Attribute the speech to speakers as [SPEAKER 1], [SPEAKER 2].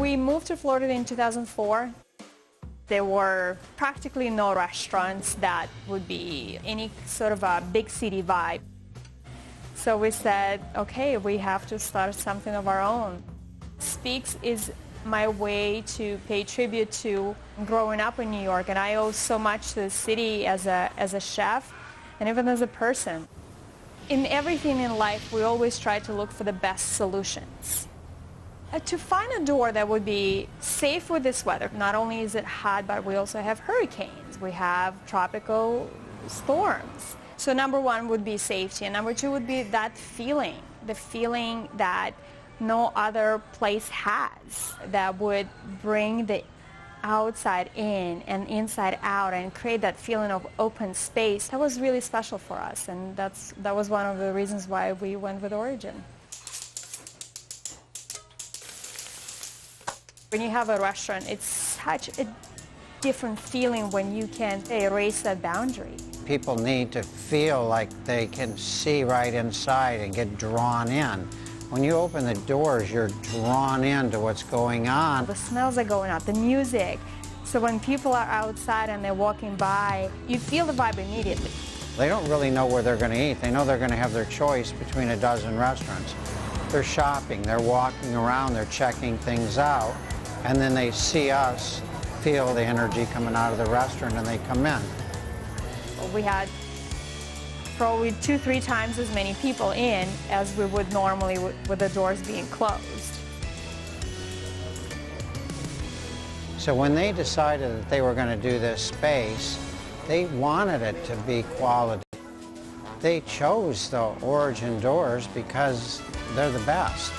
[SPEAKER 1] We moved to Florida in 2004. There were practically no restaurants that would be any sort of a big city vibe. So we said, okay, we have to start something of our own. Speaks is my way to pay tribute to growing up in New York, and I owe so much to the city as a chef and even as a person. In everything in life, we always try to look for the best solutions. To find a door that would be safe with this weather, not only is it hot, but we also have hurricanes. We have tropical storms. So number one would be safety, and number two would be that feeling, the feeling that no other place has, that would bring the outside in and inside out and create that feeling of open space. That was really special for us, and that was one of the reasons why we went with Origin. When you have a restaurant, it's such a different feeling when you can erase that boundary.
[SPEAKER 2] People need to feel like they can see right inside and get drawn in. When you open the doors, you're drawn into what's going on.
[SPEAKER 1] The smells are going out, the music. So when people are outside and they're walking by, you feel the vibe immediately.
[SPEAKER 2] They don't really know where they're going to eat. They know they're going to have their choice between a dozen restaurants. They're shopping, they're walking around, they're checking things out, and then they see us, feel the energy coming out of the restaurant, and they come in.
[SPEAKER 1] We had probably 2-3 times as many people in as we would normally with the doors being closed.
[SPEAKER 2] So when they decided that they were going to do this space, they wanted it to be quality. They chose the Origin doors because they're the best.